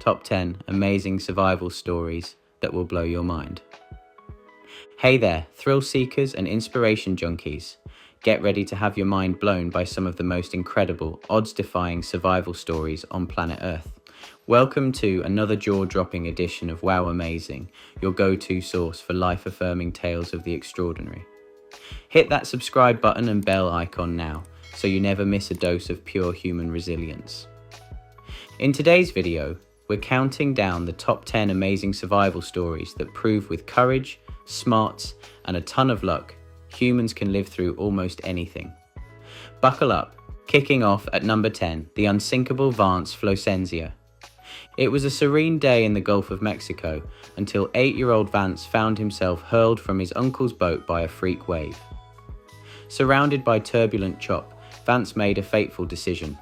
Top 10 Amazing Survival Stories That Will Blow Your Mind. Hey there, thrill seekers and inspiration junkies. Get ready to have your mind blown by some of the most incredible, odds-defying survival stories on planet Earth. Welcome to another jaw-dropping edition of Wow Amazing, your go-to source for life-affirming tales of the extraordinary. Hit that subscribe button and bell icon now, so you never miss a dose of pure human resilience. In today's video, we're counting down the top 10 amazing survival stories that prove with courage, smarts, and a ton of luck, humans can live through almost anything. Buckle up, kicking off at number 10, the Unsinkable Vance Flocenzia. It was a serene day in the Gulf of Mexico until 8-year-old Vance found himself hurled from his uncle's boat by a freak wave. Surrounded by turbulent chop, Vance made a fateful decision.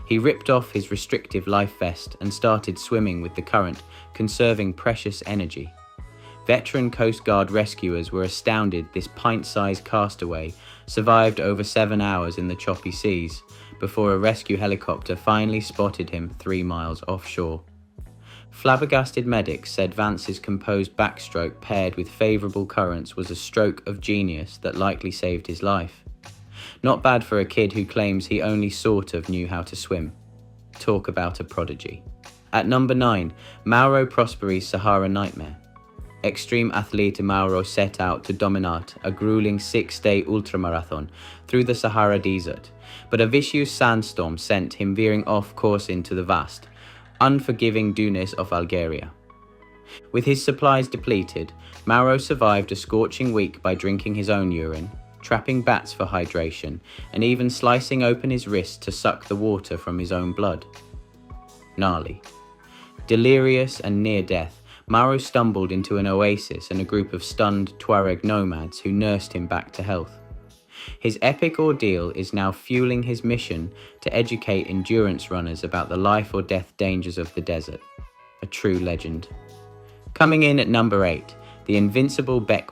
He ripped off his restrictive life vest and started swimming with the current, conserving precious energy. Veteran Coast Guard rescuers were astounded this pint-sized castaway survived over 7 hours in the choppy seas before a rescue helicopter finally spotted him 3 miles offshore. Flabbergasted medics said Vance's composed backstroke paired with favourable currents was a stroke of genius that likely saved his life. Not bad for a kid who claims he only sort of knew how to swim. Talk about a prodigy. At number 9, Maro Prosperes Sahara Nightmare. Extreme athlete Maro set out to dominate a grueling 6-day ultramarathon through the Sahara Desert, but a vicious sandstorm sent him veering off course into the vast, unforgiving dunes of Algeria. With his supplies depleted, Maro survived a scorching week by drinking his own urine, trapping bats for hydration, and even slicing open his wrist to suck the water from his own blood. Gnarly. Delirious and near death, Maro stumbled into an oasis and a group of stunned Tuareg nomads who nursed him back to health. His epic ordeal is now fueling his mission to educate endurance runners about the life or death dangers of the desert. A true legend. Coming in at number 8, the Invincible Beck.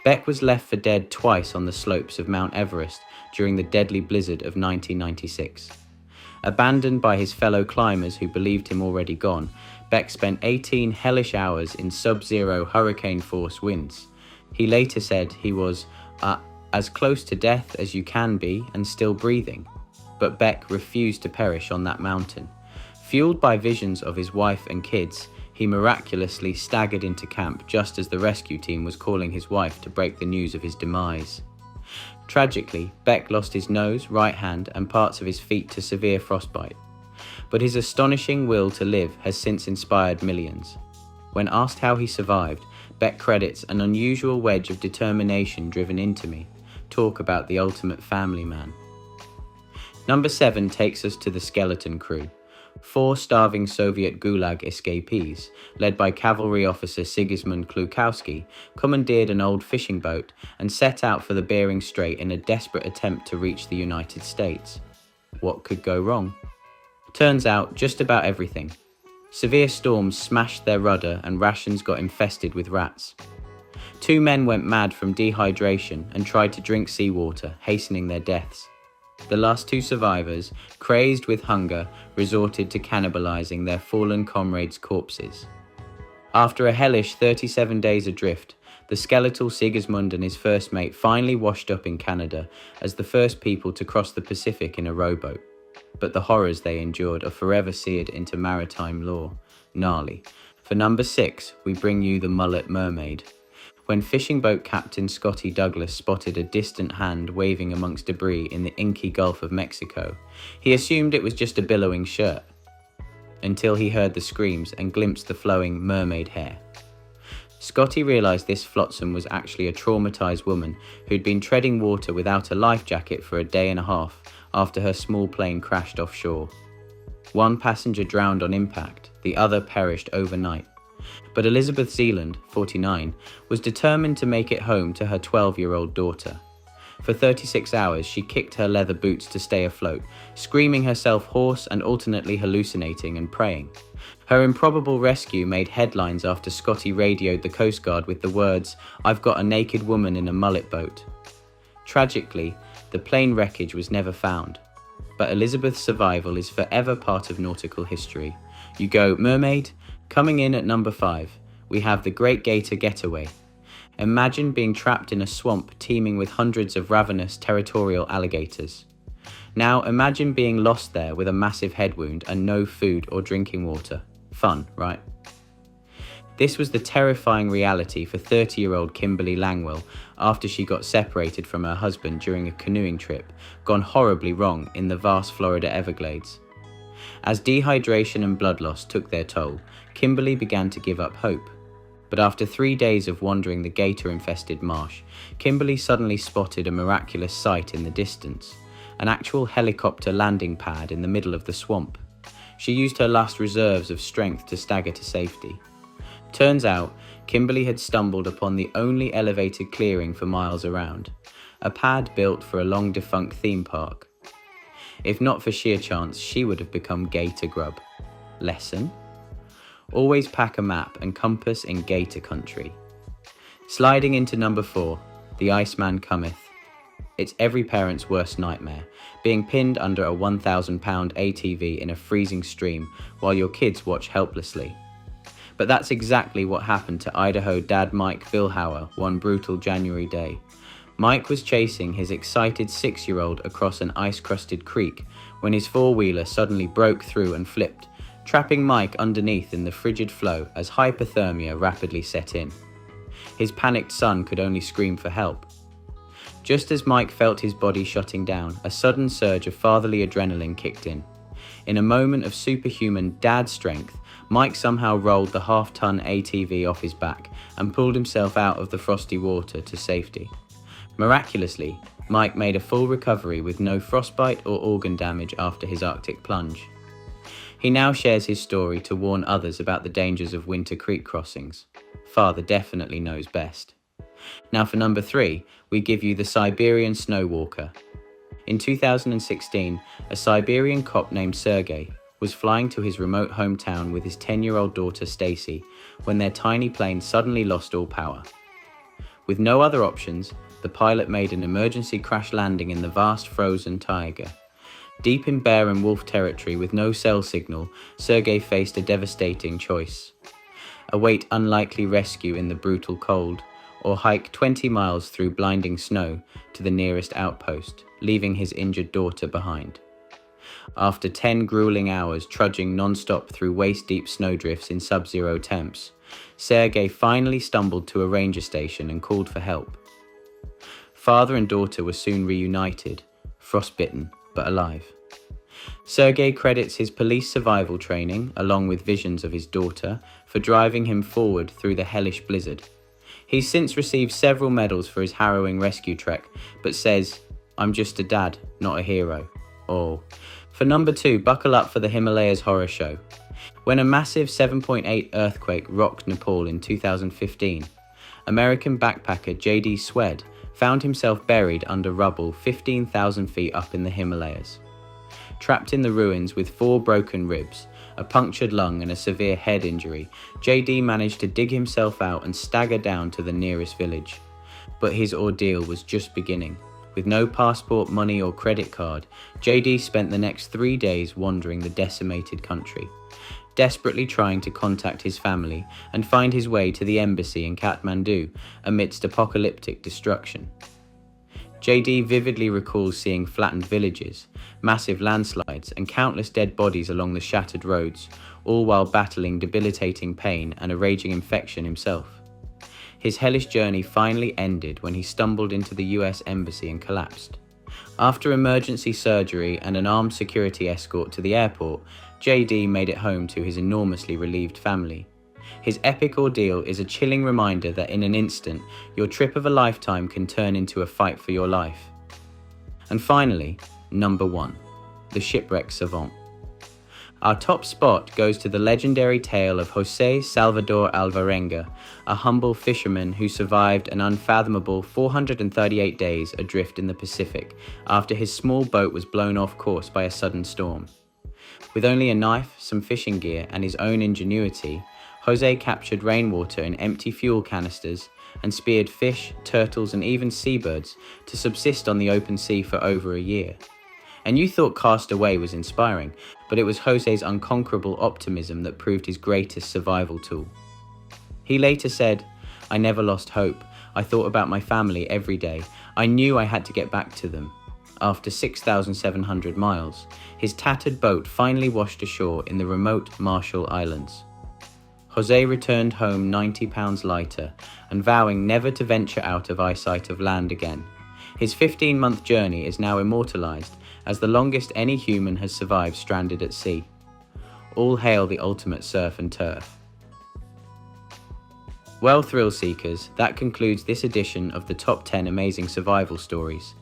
Beck was left for dead twice on the slopes of Mount Everest during the deadly blizzard of 1996. Abandoned by his fellow climbers who believed him already gone, Beck spent 18 hellish hours in sub-zero hurricane-force winds. He later said he was as close to death as you can be and still breathing. But Beck refused to perish on that mountain. Fueled by visions of his wife and kids, he miraculously staggered into camp just as the rescue team was calling his wife to break the news of his demise. Tragically, Beck lost his nose, right hand, and parts of his feet to severe frostbite. But his astonishing will to live has since inspired millions. When asked how he survived, Beck credits an unusual wedge of determination driven into me. Talk about the ultimate family man. Number 7 takes us to the Skeleton Crew. 4 starving Soviet Gulag escapees, led by cavalry officer Sigismund Klukowski, commandeered an old fishing boat and set out for the Bering Strait in a desperate attempt to reach the United States. What could go wrong? Turns out, just about everything. Severe storms smashed their rudder and rations got infested with rats. 2 men went mad from dehydration and tried to drink seawater, hastening their deaths. The last 2 survivors, crazed with hunger, resorted to cannibalizing their fallen comrades' corpses. After a hellish 37 days adrift, the skeletal Sigismund and his first mate finally washed up in Canada as the first people to cross the Pacific in a rowboat. But the horrors they endured are forever seared into maritime lore. Gnarly. For number 6, we bring you the Mullet Mermaid. When fishing boat captain Scotty Douglas spotted a distant hand waving amongst debris in the inky Gulf of Mexico, he assumed it was just a billowing shirt, until he heard the screams and glimpsed the flowing mermaid hair. Scotty realised this flotsam was actually a traumatised woman who'd been treading water without a life jacket for a day and a half after her small plane crashed offshore. 1 passenger drowned on impact, the other perished overnight. But Elizabeth Zealand, 49, was determined to make it home to her 12-year-old daughter. For 36 hours, she kicked her leather boots to stay afloat, screaming herself hoarse and alternately hallucinating and praying. Her improbable rescue made headlines after Scotty radioed the Coast Guard with the words, "I've got a naked woman in a mullet boat." Tragically, the plane wreckage was never found, but Elizabeth's survival is forever part of nautical history. You go, Mermaid. Coming in at number 5, we have the Great Gator Getaway. Imagine being trapped in a swamp teeming with hundreds of ravenous territorial alligators. Now imagine being lost there with a massive head wound and no food or drinking water. Fun, right? This was the terrifying reality for 30-year-old Kimberly Langwell after she got separated from her husband during a canoeing trip, gone horribly wrong in the vast Florida Everglades. As dehydration and blood loss took their toll, Kimberly began to give up hope. But after 3 days of wandering the gator-infested marsh, Kimberly suddenly spotted a miraculous sight in the distance, an actual helicopter landing pad in the middle of the swamp. She used her last reserves of strength to stagger to safety. Turns out, Kimberly had stumbled upon the only elevated clearing for miles around, a pad built for a long-defunct theme park. If not for sheer chance, she would have become gator grub. Lesson? Always pack a map and compass in gator country. Sliding into number 4, the Iceman Cometh. It's every parent's worst nightmare, being pinned under a 1,000-pound ATV in a freezing stream while your kids watch helplessly. But that's exactly what happened to Idaho dad Mike Billhauer one brutal January day. Mike was chasing his excited 6-year-old across an ice-crusted creek when his four-wheeler suddenly broke through and flipped, trapping Mike underneath in the frigid flow as hypothermia rapidly set in. His panicked son could only scream for help. Just as Mike felt his body shutting down, a sudden surge of fatherly adrenaline kicked in. In a moment of superhuman dad strength, Mike somehow rolled the half-ton ATV off his back and pulled himself out of the frosty water to safety. Miraculously, Mike made a full recovery with no frostbite or organ damage after his Arctic plunge. He now shares his story to warn others about the dangers of winter creek crossings. Father definitely knows best. Now for number 3, we give you the Siberian Snowwalker. In 2016, a Siberian cop named Sergey was flying to his remote hometown with his 10-year-old daughter Stacy when their tiny plane suddenly lost all power. With no other options, the pilot made an emergency crash landing in the vast frozen taiga. Deep in bear and wolf territory with no cell signal, Sergey faced a devastating choice. Await unlikely rescue in the brutal cold, or hike 20 miles through blinding snow to the nearest outpost, leaving his injured daughter behind. After 10 grueling hours trudging non-stop through waist-deep snowdrifts in sub-zero temps, Sergey finally stumbled to a ranger station and called for help. Father and daughter were soon reunited, frostbitten but alive. Sergey credits his police survival training, along with visions of his daughter, for driving him forward through the hellish blizzard. He's since received several medals for his harrowing rescue trek, but says, "I'm just a dad, not a hero." Oh. For number 2, buckle up for the Himalayas horror show. When a massive 7.8 earthquake rocked Nepal in 2015, American backpacker J.D. Swed found himself buried under rubble 15,000 feet up in the Himalayas. Trapped in the ruins with 4 broken ribs, a punctured lung and a severe head injury, J.D. managed to dig himself out and stagger down to the nearest village. But his ordeal was just beginning. With no passport, money or credit card, J.D. spent the next 3 days wandering the decimated country, desperately trying to contact his family and find his way to the embassy in Kathmandu amidst apocalyptic destruction. J.D. vividly recalls seeing flattened villages, massive landslides and countless dead bodies along the shattered roads, all while battling debilitating pain and a raging infection himself. His hellish journey finally ended when he stumbled into the US Embassy and collapsed. After emergency surgery and an armed security escort to the airport, JD made it home to his enormously relieved family. His epic ordeal is a chilling reminder that in an instant, your trip of a lifetime can turn into a fight for your life. And finally, number 1, the Shipwreck Savant. Our top spot goes to the legendary tale of José Salvador Alvarenga, a humble fisherman who survived an unfathomable 438 days adrift in the Pacific after his small boat was blown off course by a sudden storm. With only a knife, some fishing gear, and his own ingenuity, José captured rainwater in empty fuel canisters and speared fish, turtles, and even seabirds to subsist on the open sea for over a year. And you thought Castaway was inspiring, but it was Jose's unconquerable optimism that proved his greatest survival tool. He later said, "I never lost hope. I thought about my family every day. I knew I had to get back to them." After 6,700 miles, his tattered boat finally washed ashore in the remote Marshall Islands. Jose returned home 90 pounds lighter and vowing never to venture out of eyesight of land again. His 15-month journey is now immortalized as the longest any human has survived stranded at sea. All hail the ultimate surf and turf. Well, thrill seekers, that concludes this edition of the Top 10 Amazing Survival Stories.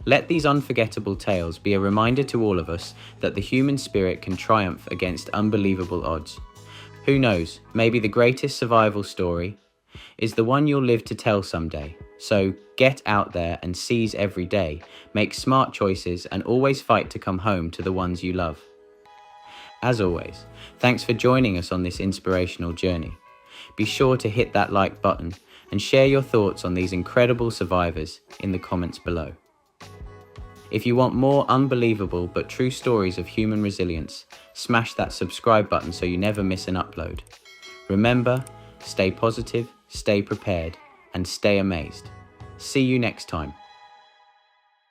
Let these unforgettable tales be a reminder to all of us that the human spirit can triumph against unbelievable odds. Who knows, maybe the greatest survival story is the one you'll live to tell someday. So get out there and seize every day, make smart choices, and always fight to come home to the ones you love. As always, thanks for joining us on this inspirational journey. Be sure to hit that like button and share your thoughts on these incredible survivors in the comments below. If you want more unbelievable but true stories of human resilience, smash that subscribe button so you never miss an upload. Remember, stay positive, stay prepared, and stay amazed. See you next time.